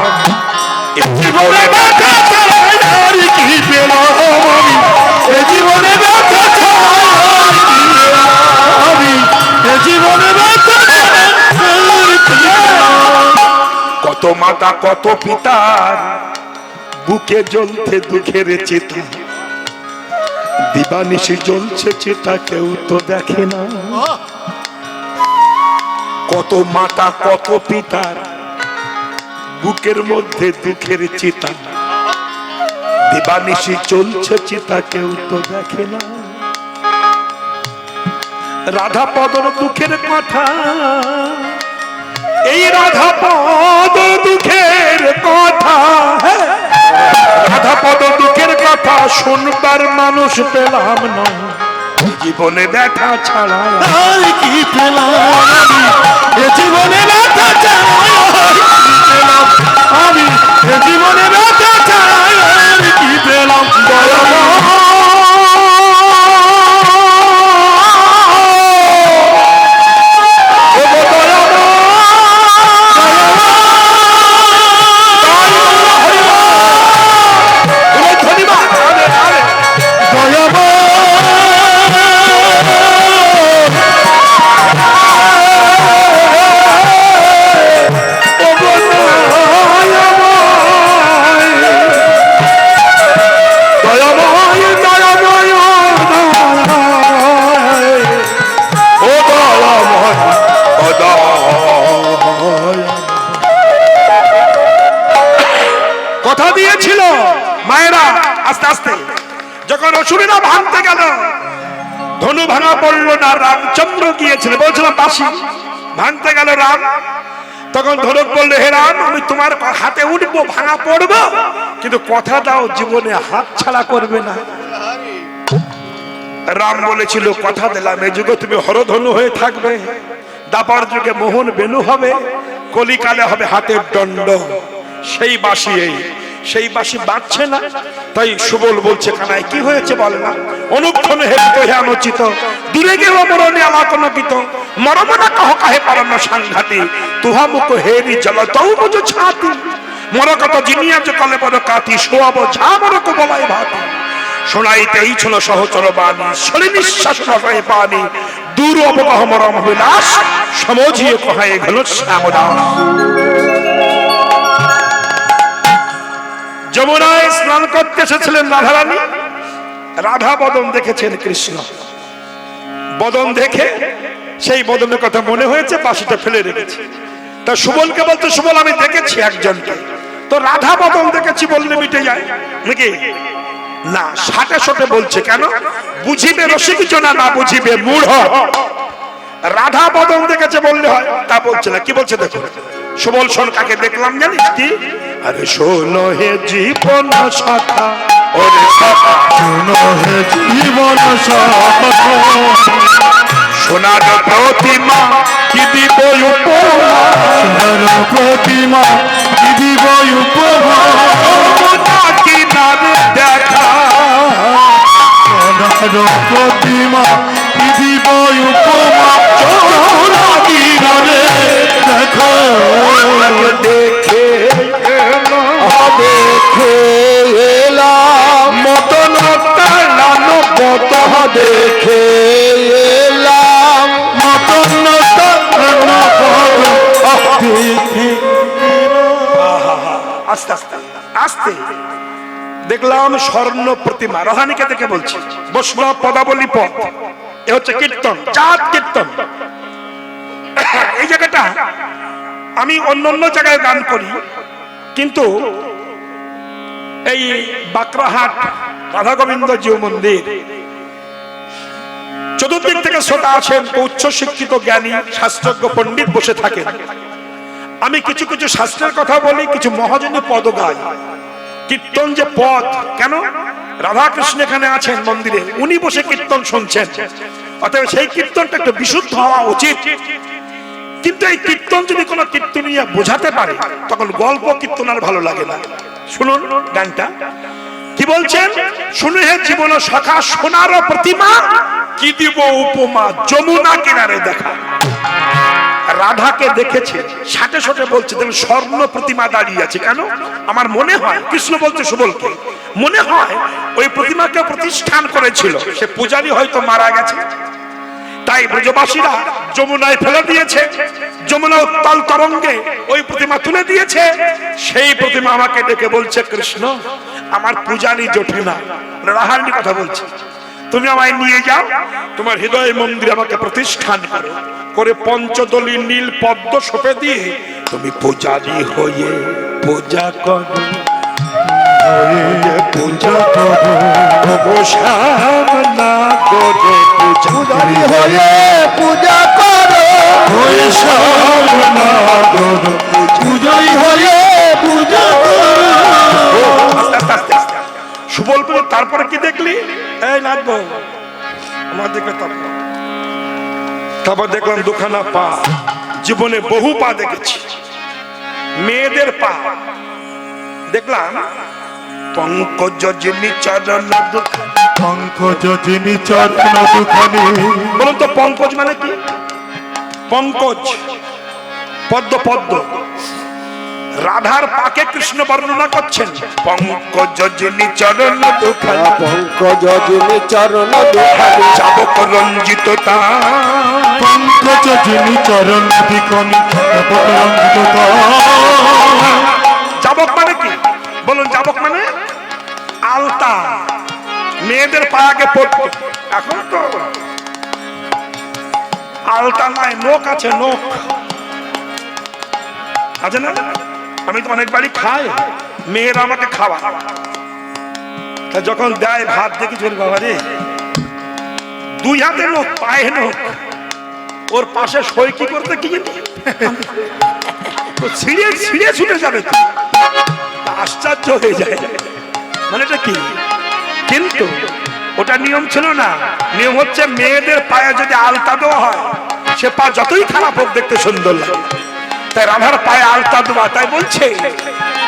জীবনে ব্যথা ছাড়া আর কি পেলাম আমি, জীবনে ব্যথা ছাড়া আর কি পেলাম আমি, জীবনে ব্যথা ছাড়া আর কি পেলাম। কত মাতা কত পিতার বুকে জ্বলতে দুঃখের চিতা, দিবানিশি জ্বলছে চিতা, কেউ তো দেখে না। কত মাতা কত পিতার বুকের মধ্যে দুঃখের চিতা, দিবানিশি চলছে চিতা, কেউ তো দেখে না। রাধা পদর দুঃখের কথা, এই রাধা পদ দুঃখের কথা, রাধা পদ দুঃখের কথা শুনবার মানুষ পেলাম না। জীবনে ব্যথা ছাড়া আর কি পেলাম, জীবনে ব্যথা ছাড়া আমি, জীবনে ব্যথা ছাড়া আর কি পেলাম। কথা দিয়েছিল মায়েরা, আস্তে আস্তে যখন অসুরেরা ভাঙতে গেল, ধনু ভাঙা পড়লো না, রামচন্দ্র গিয়েছিল, বলছিলাম বাসি ভাঙতে গেল রাম, তখন ধনুক বললো, হে রাম, আমি তোমার হাতে উঠবো, ভাঙা পড়বো, কিন্তু কথা দাও জীবনে হাত ছাড়া করবে না। রাম বলেছিল, কথা দিলাম এই যুগে তুমি হরধনু হয়ে থাকবে, দাপর যুগে মোহন বেনু হবে, কলিকালে হবে হাতের দণ্ড। সেই বাসি, সেই বাসি বাজছে না, তাই সুবল বলছে, কানাই কি হয়েছে বল না। অনুক্ষণে হেরিত হে অনুচিত, দূরে গেল মরণে আলাকনকিত, মরমনা কহ কাহে পারন সাংঘাতি, তুহা মুখ হেরি জল তৌ মুজ ছাতি, মরকত জিনিয়া যে কলে বড় কাতি, শোয়াব ঝা মরক বলাই ভাতি, শোনাইতেই ছিল সহচর বাণী, সরি নিঃশ্বাস নয় পানি, দূর অবগাহ মরম বিলাস, সমঝিয়ে কহায় গেল শ্যামদাস। যমুনায় স্নান করতে এসেছিলেন রাধারানী, রাধা বদন দেখেছেন কৃষ্ণ, বদন দেখে সেই বদনের কথা মনে হয়েছে, বাসিটা ফেলে রেখেছে। তা সুবলকে বলতে, সুবল আমি দেখেছি একজনকে, তো রাধা বদন দেখেছি বললে মিটে যায় নাকি? না, সাটে সাটে বলছে, কেন? বুঝিবে রসিক জনা, না বুঝিবে মূঢ়। রাধা বদন দেখেছে বললে হয়, তা বলছে না। কি বলছে দেখো, সুবল শোন, কাকে দেখলাম জানিস কি? আরে শোনো হে জীবন সাথা, ওরে সাথা শোনো হে জীবন সাথা, সোনার প্রতিমা কি দিব উপমা, সোনার প্রতিমা কি দিব উপমা, কিনারে দেখা, সোনার প্রতিমা কি দিব উপমা, কিনারে দেখা, দেখে দেখে এলাম মতন টানো কত, দেখে এলাম মতন টানো কত, আস্তে আস্তে আস্তে দেখলাম স্বর্ণ প্রতিমা। রহানিকে দেখে বলছি, বৈষ্ণব পদাবলী পদ, এ হচ্ছে কীর্তন, চাঁদ কীর্তন। এই জায়গাটা আমি অন্য জায়গায় গান করি, কিন্তু এই বাকরাহাট রাধা গোবিন্দ জিউ মন্দির, চতুর্দিক থেকে শ্রোতা আছেন, উচ্চ শিক্ষিত জ্ঞানী শাস্ত্রজ্ঞ পণ্ডিত বসে থাকেন। আমি কিছু কিছু শাস্ত্রের কথা বলি, কিছু মহাজনী পদ গাই। কীর্তন যে পদ, কেন? রাধা কৃষ্ণ এখানে আছেন মন্দিরে, উনি বসে কীর্তন শুনছেন, অতএব সেই কীর্তনটা একটু বিশুদ্ধ হওয়া উচিত। কিন্তু এই কীর্তন যদি কোনো কীর্তনিয়া বোঝাতে পারে, তখন গল্প কীর্তন আর ভালো লাগে না। শুনুন গানটা কি বলছেন, শুনে হে জীবন সখা, সোনার প্রতিমা কি দিব উপমা, যমুনা কিনারে দেখা। রাধাকে দেখেছে, সাথে সাথে বলছে দেখুন স্বর্ণ প্রতিমা দাঁড়িয়ে আছে, কেন? আমার মনে হয়, কৃষ্ণ বলছে সুবলকে, মনে হয় ওই প্রতিমাকে প্রতিষ্ঠান করেছিল সে পূজারী, হয়তো মারা গেছে, তাই ব্রজবাসীরা যমুনায় ফেলে দিয়েছে, যমুনা উত্তাল তরঙ্গে ওই প্রতিমা তুলে দিয়েছে। সেই প্রতিমা আমাকে ডেকে বলছে, কৃষ্ণ আমার পূজারী জোটে না। রাহারনি কথা বলছে, তুমি আমায় নিয়ে যাও, তোমার হৃদয় মন্দির আমাকে প্রতিষ্ঠান করো, করে পঞ্চদলী নীল পদ্ম সপে দিয়ে তুমি পূজারি হয়ে পূজা করো, পূজা করো সামনা করে পূজারি হয়ে পূজা করো, সামনা করো পূজারি হয়ে পূজা করো। আস্তে আস্তে আস্তে সুবলপুর। তারপরে কি দেখলি? এই নাচবো আমার দিকে তারপর দেখলাম দুখানা পা। জীবনে বহু পা দেখেছি, মেয়েদের পা দেখলাম। পঙ্কজ যিনি চরণ দুখানি, পঙ্কজ যিনি চরণ দুখানি। বলুন তো পঙ্কজ মানে কি? পঙ্কজ পদ্ম, পদ্ম। রাধার পাকে কৃষ্ণ বর্ণনা করছেন, পঙ্কজ যিনি চরণ দুখানি, পঙ্কজ যিনি চরণ দুখানি, চাবক রঞ্জিত তার। পঙ্কজ যিনি চরণ দুখানি, চাবক রঞ্জিত তার। চাবক মানে কি? বলুন চাবক মানে আলতা, মেয়েদের পায়াকে পড়তো। এখন তো আলতা নাই, নোক আছে, নোক আছে না? আমি তো অনেক বাড়ি খাই, মেয়েরা আমাকে খাওয়া, তা যখন দেয় ভাত দেখি চল বাবা রে, দুই হাতে নোক, পায়ে নোক, ওর পাশে সই কি করতে কি ছিঁড়ে ছিঁড়ে ছুটে যাবে, আশ্চর্য হয়ে যায়। মানে এটা কি? কিন্তু ওটা নিয়ম ছিল না। নিয়ম হচ্ছে মেয়েদের পায়ে যদি আলতা দেওয়া হয়, সে পা যতই খারাপ হোক দেখতে সুন্দর লাগে। তাই রাধার পায়ে আলতা দেওয়া, তাই বলছে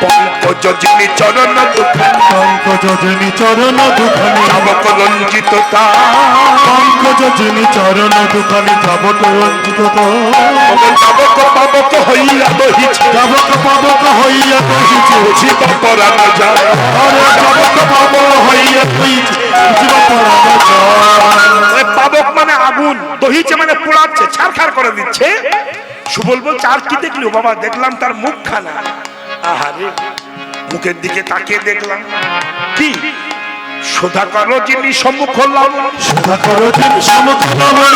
পঙ্কজ যিনি চরণ দুখানি, পঙ্কজ যিনি চরণ দুখানি, চাবক রঞ্জিত তার। পঙ্কজ যিনি চরণ দুখানি, চাবক রঞ্জিত তার। চাবক পাবক হইয়া দহিছে, চাবক পাবক হইয়া দহিছে, জীব পরাণ যায়। আরে চাবক পাবক হইয়া দহিছে, জীব পরাণ যায়। পাবক মানে আগুন, দহিছে মানে পোড়াচ্ছে, ছারখার করে দিচ্ছে। সুবল বলছে আর কি দেখলি? বাবা দেখলাম তার মুখখানা। আহারে, মুখের দিকে তাকিয়ে দেখলাম কি সুধা করো যিনি সম্মুখ লাবণ, সুধা করো যিনি সম্মুখ লাবণ,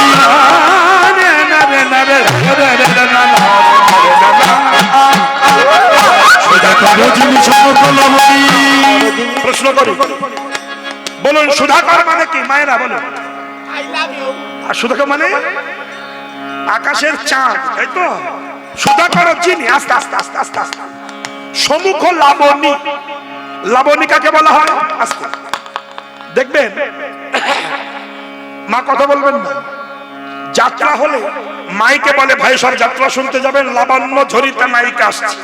সুধা করো যিনি সম্মুখ লাবণ। প্রশ্ন করি, বলুন সুধাকর মানে কি? মায়েরা বলুন। আর সুধাকর মানে আকাশের চাঁদ, তাই তো? সুধাকর যিনি, আস্তে আস্তে আস্তে আস্তে আস্তে, সম্মুখ লাবণী। লাবণী কাকে বলা হয়? আস্তে দেখবেন, মা কথা বলবেন না। যাত্রা হলে মাইকে বলে ভাই সব যাত্রা শুনতে যাবেন, লাবণ্য ঝরিতে নায়িকা আসছে।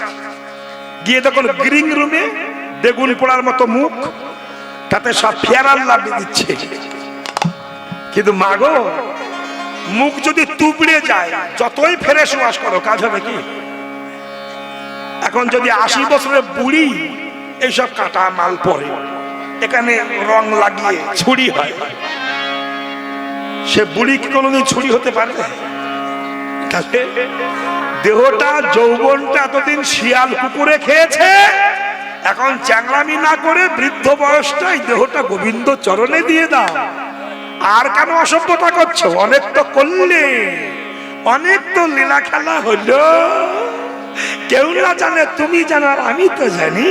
গিয়ে দেখুন গ্রিং রুমে বেগুন পোড়ার মতো মুখ, তাতে সব ফেয়ার আল্লাহ দিচ্ছে। কিন্তু মাগো, মুখ যদি তুবড়ে যায়, যতই ফেরেশ ওয়াশ করো, কাজ হবে কি? এখন যদি 80 বছরের বুড়ি এইসব কাটা মাল পরে, এখানে রং লাগিয়ে ছুরি হয়, সে বুড়ি কি কোনোদিন ছুরি হতে পারবে? তাহলে দেহটা, যৌবনটা এতদিন শিয়াল কুকুরে খেয়েছে, এখন চ্যাংলামি না করে বৃদ্ধ বয়সটাই দেহটা গোবিন্দ চরণে দিয়ে দাও। আর কেন অসভ্যতা করছো? অনেক তো করলে, অনেক তো লীলা খেলা হলো, কেউ না জানে, তুমি জানো আর আমি তো জানি।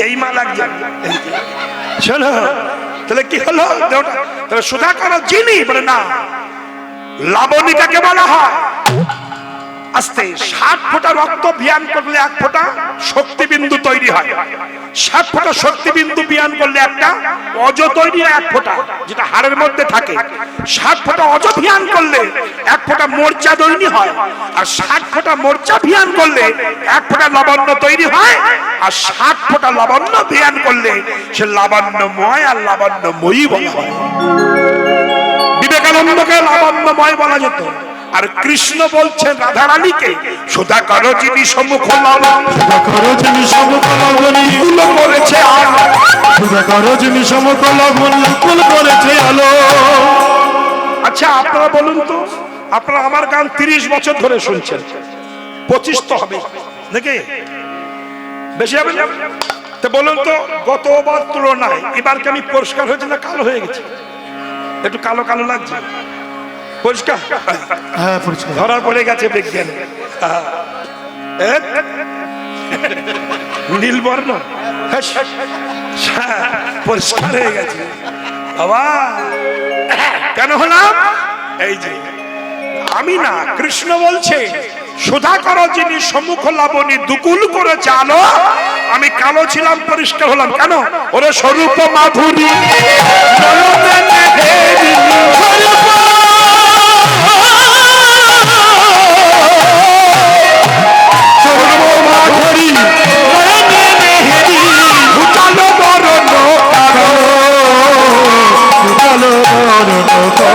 এই মা লাগছে। শোনো, তাহলে কি হলো? তাহলে সুধা করো যিনি, বলে না, লাবণী কাকে বলা হয়? আস্তে 60 ফোঁটা রক্ত বিয়ান করলে 1 ফোঁটা শক্তিবিন্দু তৈরি হয়। 60 ফোঁটা শক্তিবিন্দু বিয়ান করলে একটা অজ তৈরি হয়, 1 ফোঁটা, যেটা হাড়ের মধ্যে থাকে। 60 ফোঁটা অজ বিয়ান করলে 1 ফোঁটা মোর্চা তৈরি হয়। আর 60 ফোঁটা মোর্চা বিয়ান করলে 1 ফোঁটা লাবণ্য তৈরি হয়। আর 60 ফোঁটা লাবণ্য বিয়ান করলে সে লাবণ্যময় আর লাবণ্যময়ী বলা হয়। বিবেকানন্দকে লাবণ্যময় বলা যেত। আর কৃষ্ণ বলছেন রাধারানীকে, সুধা করো যিনি সম্মুখ লাবণ, সুধা করো যিনি সম্মুখ লাবণ, কুল করেছে আলো। সুধা করো যিনি সম্মুখ লাবণ, কুল করেছে আলো। আচ্ছা আপনারা বলুন তো, আপনারা আমার গান 30 বছর ধরে শুনছেন, 25 তো হবে নাকি? বেশি হবে না? তো বলুন তো গতবার তুলনায় এবার কি আমি পরিষ্কার হয়েছে না কালো হয়ে গেছে? একটু কালো কালো লাগছে, পরিষ্কার? হ্যাঁ পরিষ্কার। ধরা পড়ে গেছে বিজ্ঞান। নীলবর্ণ পরিষ্কার হয়ে গেছে বাবা। কেন হলাম? এই যে আমি না, কৃষ্ণ বলছে সুধা করো যিনি সম্মুখ লাবণী দুকুল করে জানো, আমি কালো ছিলাম পরিষ্কার হলাম। কেন? ওরে স্বরূপ মাধুরী নয়নে নেহেরি, স্বরূপ মাধুরী নয়নে নেহেরি, উজালো বরণ কালো। উজালো বরণ কালো।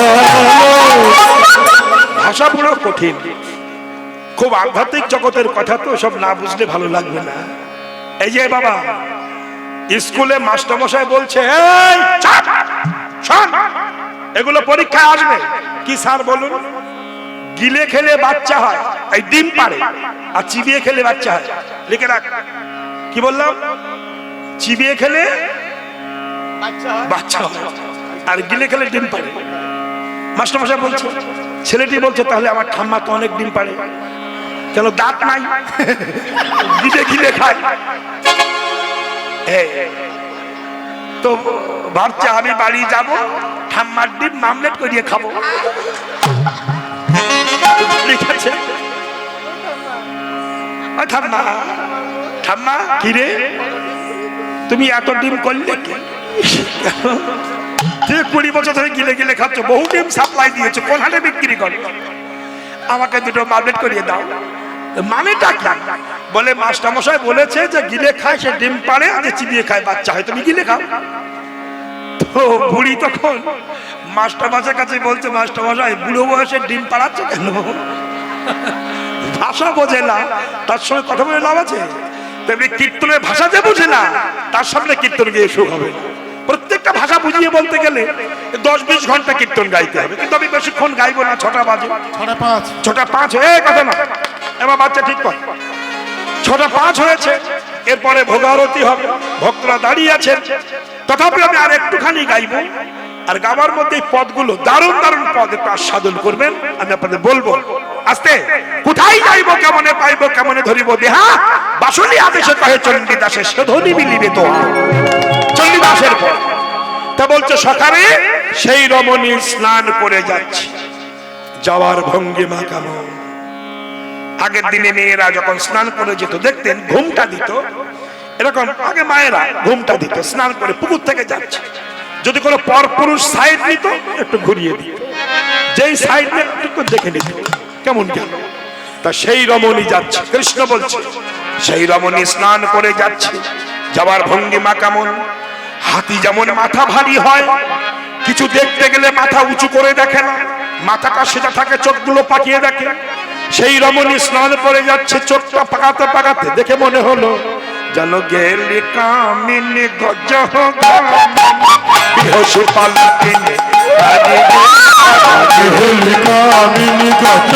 ভাষা পুরো কঠিন, খুব আধ্যাত্মিক জগতের কথা তো, সব না বুঝলে ভালো লাগবে না। এই যে বাবা স্কুলে মাস্টারমশাই বলছে এই চুপ, শোন, এগুলো পরীক্ষায় আসবে। কি স্যার বলুন? গিলে খেলে বাচ্চা হয়, এই ডিম পাড়ে, আর চিবিয়ে খেলে বাচ্চা হয়। লিখে রাখ। কি বললাম? চিবিয়ে খেলে বাচ্চা হয়, আর গিলে খেলে ডিম পাড়ে। মাস্টারমশাই বলছে, ছেলেটি বলছে তাহলে আমার ঠাম্মা তো অনেক ডিম পাড়ে, কেন দাঁত নাই, গিলে গিলে খায়। তো ভাবছে আমি বাড়ি যাব, ঠাম্মার ডিম মামলেট করিয়ে খাবো। ঠিক আছে? ঠাম্মা, ঠাম্মা কি রে তুমি এত ডিম করলে কি? 20 বছর ধরে গিলে গিলে খাচ্ছ, বহু ডিম সাপ্লাই দিয়েছো, কোন হাটে বিক্রি করো? আমাকে দুটো মামলেট করিয়ে দাও। মানেটা কি? বলে মাস্টারমশাই বলেছে যে গিলে খায় সে ডিম পাড়ে, আর চিবিয়ে খায় বাচ্চা হয়, তুমি গিলে খাও। তো বুড়ি তখন মাস্টারমশাইয়ের কাছে বলছে, মাস্টারমশাই বুড়ো বয়সে ডিম পাড়াচ্ছ কেন? ভাষা বোঝে না, তার সঙ্গে কথা বলে লাভ আছে? তেমনি কীর্তনের ভাষা যে বোঝে না, তার সামনে কীর্তন গিয়ে সুখ হবে না। প্রত্যেকটা ভাষা বুঝিয়ে বলতে গেলে 10-20 ঘন্টা কীর্তন গাইতে হবে, কিন্তু আমি বেশিক্ষণ গাইবো না। 6টা বাজে, 6টা 5 এই কথা না, এবার বাচ্চা ঠিক কর। 6টা 5 হয়েছে, এরপরে ভোগারতি হবে, ভক্তরা দাঁড়িয়ে আছেন। তথাপি আমি আর একটুখানি গাইবো, আর গাবার মধ্যে এই পদগুলো দারুণ দারুণ পদ, একটু আস্বাদন করবেন, আমি আপনাদের বলবো। আস্তে, কোথায় যাইবো কেমনে পাইবো কেমনে ধরিব দেহা, বাসলি আদেশে কহে চণ্ডীদাসে সে ধনী মিলিবে তো। চণ্ডীদাসের পর তা বলছে সকালে সেই রমণী স্নান করে যাচ্ছে, যাওয়ার ভঙ্গিমা কেমন। আগের দিনে মেয়েরা যখন স্নান করে যেত দেখতেন ঘুমটা দিত, এরকম আগে মায়েরা ঘুমটা দিত, স্নান করে পুকুর থেকে যাচ্ছে, যদি কোনো পরপুরুষ সাইড নিত একটু ঘুরিয়ে দিত, যেই সাইড নিয়ে একটু দেখে নিত কেমন গেল। তা সেই রমণী যাচ্ছে, কৃষ্ণ বলছে সেই রমণী স্নান করে যাচ্ছে, যাওয়ার ভঙ্গিমা কেমন। হাতি যেমন মাথা ভারী হয়, কিছু দেখতে গেলে মাথা উঁচু করে দেখে না, মাথাটা সেটা থাকে, চোখগুলো পাকিয়ে দেখে। সেই রমণী স্নান করে যাচ্ছে, চোখটা পাকাতে পাকাতে দেখে মনে হলো যেন গেলে কামিনী গজ বিহসু পালকিনী কামিনী গজ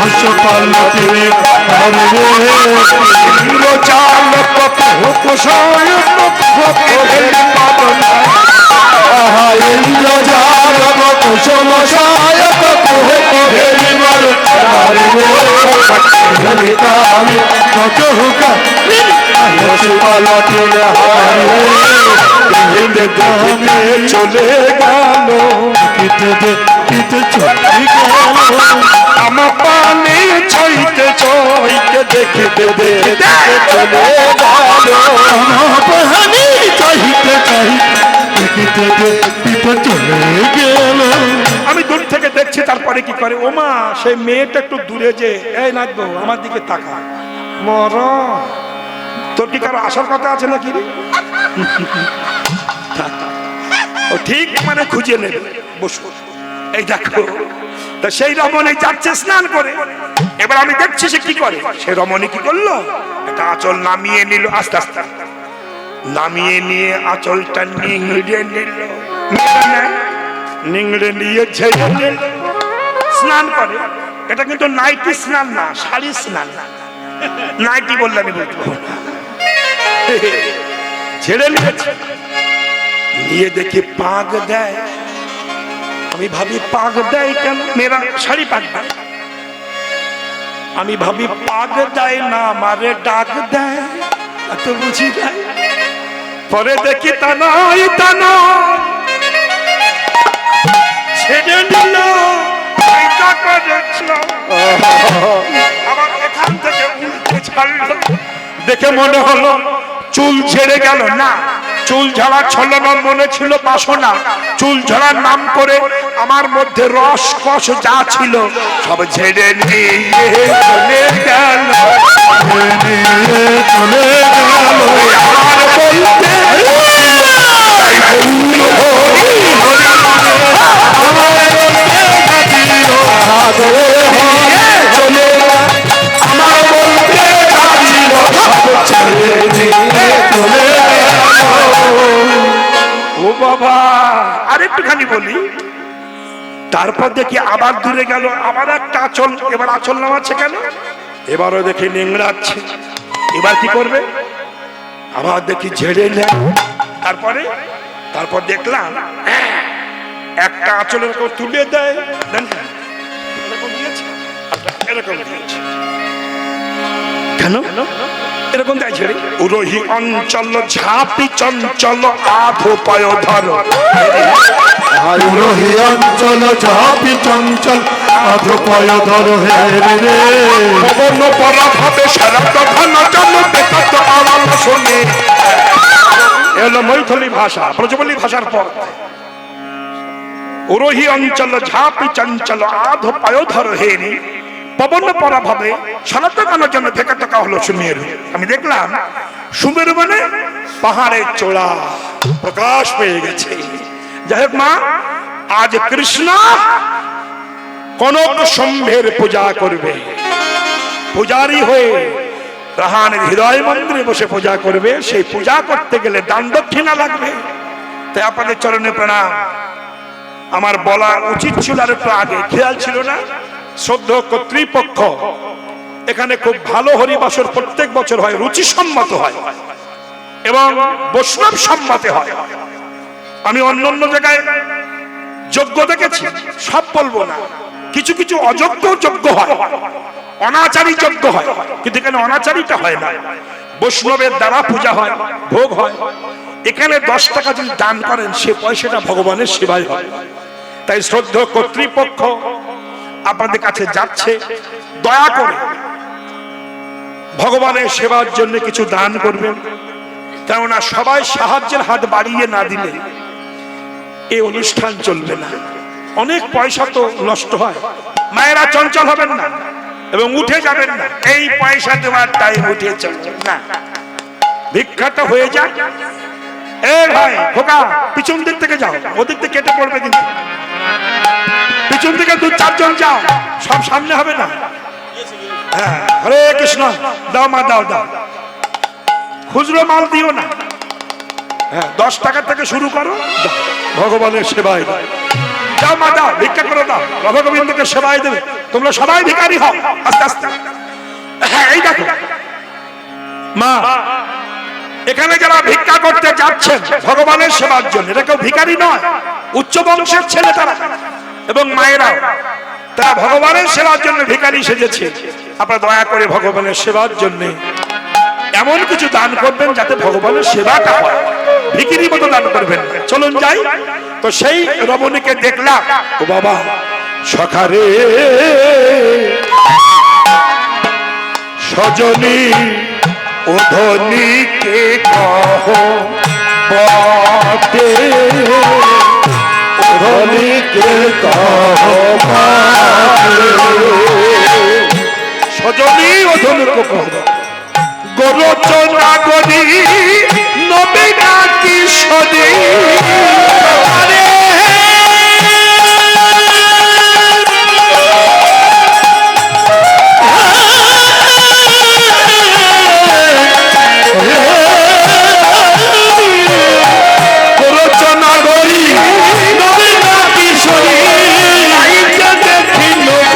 হাসপালকিনী ইন্দ্রজালক কুশায়ক পাদন ইন্দ্রজালক কুশায়ক চলে গেল আমার পানে ছইতে ছইতে দেখতে দেখতে চলে গেল আমার পানে চাইতে চাইতে চলে গেল। আমি দূর থেকে দেখছি, তারপরে কি করে, ওমা সেই মেয়েটা একটু দূরে, যে এই নাচবো আমার দিকে তাকা, মর তোর কি কারো আসার কথা আছে নাকি? ও ঠিক মানে খুঁজে নেবে, বসবো। এই দেখো, তা সেই রমণী যাচ্ছে স্নান করে। এবার আমি দেখছি সে কি করে। সে রমণী কি করলো, একটা আঁচল নামিয়ে নিল, আস্তে আস্তে নামিয়ে নিয়ে আঁচলটা নিংড়ে নিল, নিংড়ে নিয়ে ঝেড়ে নিল, স্নান করে। এটা কিন্তু নাইটি স্নান না, শাড়ি স্নান। নাইটি বললে আমি বলতে পারবো না। ঝেড়ে নিয়েছে, নিয়ে দেখি পাক দেয়। আমি ভাবি পাক দেয় কেন, মেয়েরা শাড়ি পাক দেয়। আমি ভাবি পাক দেয় না, মারে ডাক দেয়, এত বুঝি দেয়। পরে দেখি তা নয়, তা নয়, ছেড়ে নিল, এটা করেছিল। আবার এখান থেকে উল্টে ছাড়লো, দেখে মনে হলো চুল ঝেড়ে গেল না, চুল ঝাড়া ছলনা মনে ছিল বাসনা। চুল ঝাড়ার নাম করে আমার মধ্যে রস কষ যা ছিল সব ঝেড়ে নিয়ে চলে গেল। আর বলতে ও বাবা, আরেকটুখানি বলি। তারপর দেখি আবার দূরে গেল, আবার একটা আঁচল, এবার আঁচল নামাচ্ছে কেন, এবারও দেখি নেংড়াচ্ছে। এবার কি করবে, আবার দেখি ঝেড়ে নেয়। তারপর দেখলাম একটা আঁচলের উপর তুলে দেয়, এরকম দিয়েছে, এরকম দিয়েছে। কেন এরকম দেয় ছেড়ে? উরহি অঞ্চল ঝাপি চঞ্চল আধো পায় ধর। উরহি অঞ্চল ঝাপি চঞ্চল আধো পায় ধর। হে রে পবন পরা ভাবে সারা প্রধান জন বেকত আওয়াজ শুনে। এলো মৈথিলি ভাষা, ব্রজবলি ভাষার পর। উরহি অঞ্চল ঝাপি চঞ্চল আধো পায় ধর। হে রে পবন পরা ভাবে সারা প্রধানের জন্য বেকত হলো সুমেরু। আমি দেখলাম সুমেরু মানে পাহাড়ের চূড়া প্রকাশ পেয়ে গেছে। যাই হোক মা, আজ কৃষ্ণ কনক শম্ভের পূজা করবে। পূজারী হয়ে রাহানের হৃদয় মন্দিরে বসে পূজা করবে। সেই পূজা করতে গেলে দান দক্ষিণা লাগবে। তাই আপনাদের চরণে প্রণাম। আমার বলা উচিত ছিল আর একটু আগে, খেয়াল ছিল না। শ্রদ্ধেয় কর্তৃপক্ষ এখানে খুব ভালো হরিবাসর প্রত্যেক বছর হয়, রুচিসম্মত হয় এবং বৈষ্ণব সম্মতে হয়। আমি অন্য অন্য জায়গায় যোগ্য দেখেছি, সব বলবো না, কিছু কিছু অযোগ্য যোগ্য হয়, অনাচারী যোগ্য হয়, কিন্তু এখানে অনাচারীটা হয় না। বৈষ্ণবের দ্বারা পূজা হয়, ভোগ হয়। এখানে 10 টাকা যদি দান করেন, সে পয়সাটা ভগবানের সেবায় হয়। তাই শ্রদ্ধেয় কর্তৃপক্ষ আপনাদের কাছে যাচ্ছে, দয়া করে ভগবানের সেবার জন্য কিছু দান করবেন। কেননা সবাই সাহায্যের হাত বাড়িয়ে না দিলে এই অনুষ্ঠান চলবে না। অনেক পয়সা তো নষ্ট হয়। মায়েরা চঞ্চল হবেন না এবং উঠে যাবেন না, এই পয়সা দেওয়ার টাইম উঠে চলবে না, ভিক্ষাটা হয়ে যাক। এ ভাই খোকা, পিছন দিক থেকে যাও, ওদিক থেকে কেটে পড়বে কিন্তু। পিছন থেকে 2-4 জন যাও, সব সামনে হবে না। হ্যাঁ, হরে কৃষ্ণ, দাও মা, দাও দাও, খুচরো মাল দিও না। হ্যাঁ, 10 টাকা থেকে শুরু করো, ভগবানের সেবায় দাও। যাও মা, দাও, ভিক্ষা করে দাও, রাধা গোবিন্দকে সেবায় দেবে। তোমরা সবাই ভিখারি হও আস্তে আস্তে। হ্যাঁ, এই দেখো মা, এখানে যারা ভিক্ষা করতে যাচ্ছেন ভগবানের সেবার জন্য, এটা কেউ ভিখারি নয়, উচ্চ বংশের ছেলে তারা এবং মায়েরা, তারা ভগবানের সেবার জন্য ভিখারি সেজেছে। আপনারা দয়া করে ভগবানের সেবার জন্য এমন কিছু দান করবেন যাতে ভগবানের সেবাটা হয়, ভিখিরি মতো দান করবেন। চলুন যাই। তো সেই রমণীকে দেখলাম, ও বাবা সখারে সজনী ওধনীকে কহ বটে, ওধনীকে কহ সজনী ওধনীকে কহ গোরচনা গরি নবীনা কিশোরী।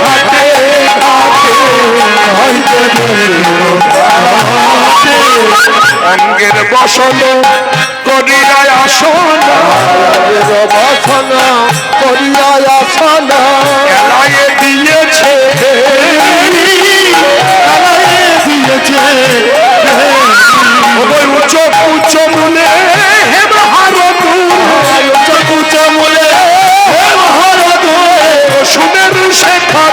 ঘাটে ঘাটে বসন করিয়া আসন মায়ের বাসনা করিয়া আসনা এলায়ে দিয়েছে ওই উচ্চ উচ্চ মূলে হে ভারত উচ্চ মূলে ভারত সুনের শেখা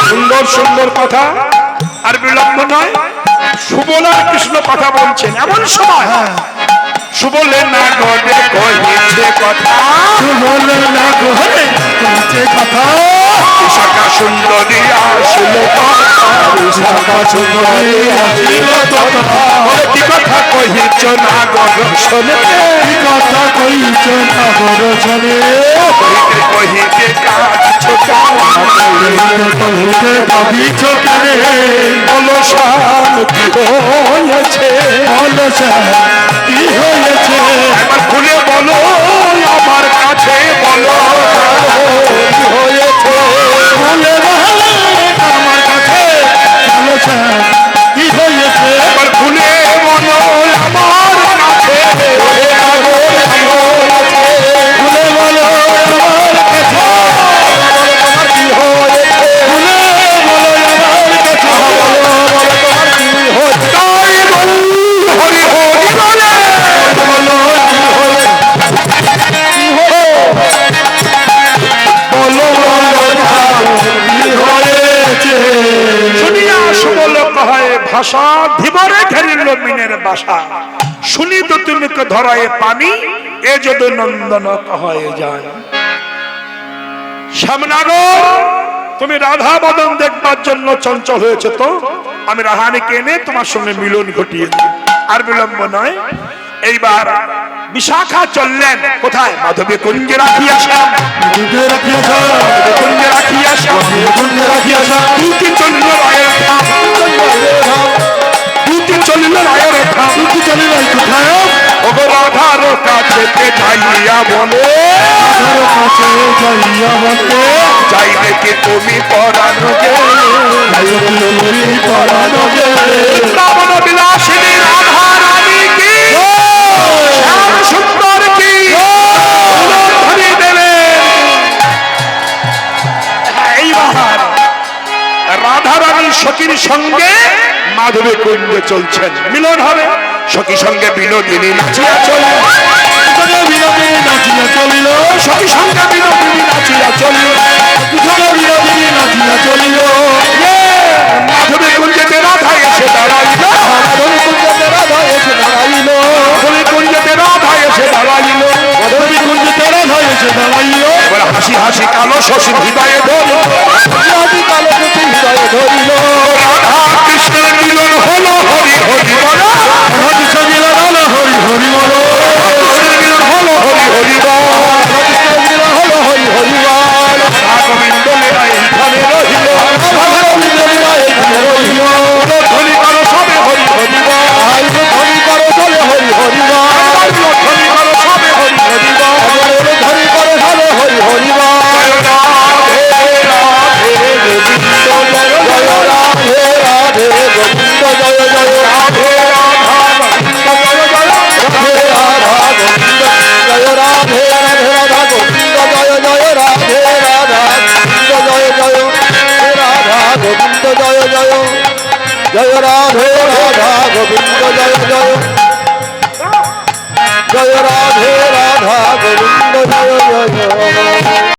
সুন্দর সুন্দর কথা আর বিলম্ব নয়। সুবলার কৃষ্ণ কথা বলছেন এমন সময় সুবলে না গড়ে কহিছে কথা বলে না ঘরে কইছে কথা শাখা সুন্দরী আসলো শাখা সুন্দরী আসিল তথা বলে কি কথা কহিছ না গড় শোনে কি কথা কইছ না ঘরে চলে কহিতে কহিতে কাজ ছোটা কইতে ভাবিছ কেনে বলো শান কি হয়েছে বলো কি হয়েছে একবার খুলে বলো আমার কাছে বলো কি হয়েছে বলে বলে আমার কাছে বলো কি হয়েছে একবার খুলে বলো আমার কাছে বলে বলো আমার কাছে তোমার কি হয়েছে বলে বলো আমার কাছে বলো তোমার কি হয়েছে তাই বল হরি হরি বলে বলো কি বলো কি হয়েছে শুনিয়া সুবল কহে ভাষা ধীবরে ঘেরিল মিনের বাসা শুনি তো তুমি ধরায় পানি এ যদি নন্দন কহে যায় শ্যামনগর তুমি রাধা বদন দেখবার জন্য চঞ্চল হয়েছে তো আমি রাহানিকে এনে তোমার সঙ্গে মিলন ঘটিয়ে দিই। আর বিলম্ব নয় এইবার বিশাখা চললেন কোথায় মাধবী কুঞ্জে রাখিয়াছেন দুধে রাখিয়াছ কুঞ্জে রাখিয়াছেন দুধে রাখিয়াছ দুটি চলিল রায়ের ধাম দুটি চলিল রায়ের ধাম তুই চলে যাই কোথায় ওগো রাধার কাছে যাইয়া বলে তার কাছে যাইয়া বলতে যাই দেখে তুমি পরানো গে তুমি পড়ানো গে বৃন্দাবন বিলাসিনী রাধা রানী কি শ্যাম সুন্দর কি ধরি দেবেন এইবার রাধা রানী সখীর সঙ্গে মাধবী কুঞ্জে চলছেন মিলন হবে সখী সঙ্গে বিনোদিনী নাচিয়া চলে বিনোদিনী নাচিয়া চলিল সখী সঙ্গে বিনোদিনী নাচিয়া চলে বিনোদিনী নাচিয়া চলিল মাধবী কুঞ্জেতে রাধা এসে দাঁড়াইল মাধবী কুঞ্জে রাধা এসে দাঁড়াইল মাধবী কুঞ্জেতে রাধা এসে দাঁড়াইল মাধবী কুঞ্জে তারা এসে দাঁড়াইল এবার হাসি হাসি কালো শশী হৃদয়ে ধরল আদি কালো কুচি হৃদয়ে ধরিল রাধা কৃষ্ণের মিলন হলো হরি হরি বল কৃষ্ণ মিলন হলো হরি হরি বল কৃষ্ণের মিলন হলো হরি হরি বল কৃষ্ণ হলো হরি হরিবাল গোবিন্দ লীলা এইখানে রহিল ধ্বনি করো সবে হরি হরি বল ধরি করো চলে হরি হরিবাল ধ্বনি করো সবে হরি হরি বল ধরি করো চলে হরি হরিবাল রাধে রাধে গোবিন্দ জয় জয় রাধে রাধে গোবিন্দ জয় জয় রাধে রাধা রাধে রাধা গোবিন্দ জয় রাধে রাধে রাধা গোবিন্দ জয় জয় রাধে রাধা গোবিন্দ জয় জয় হে রাধা গোবিন্দ জয় জয় জয় রাধে রাধা গোবিন্দ জয় জয় জয় রাধে রাধা গোবিন্দ জয় জয়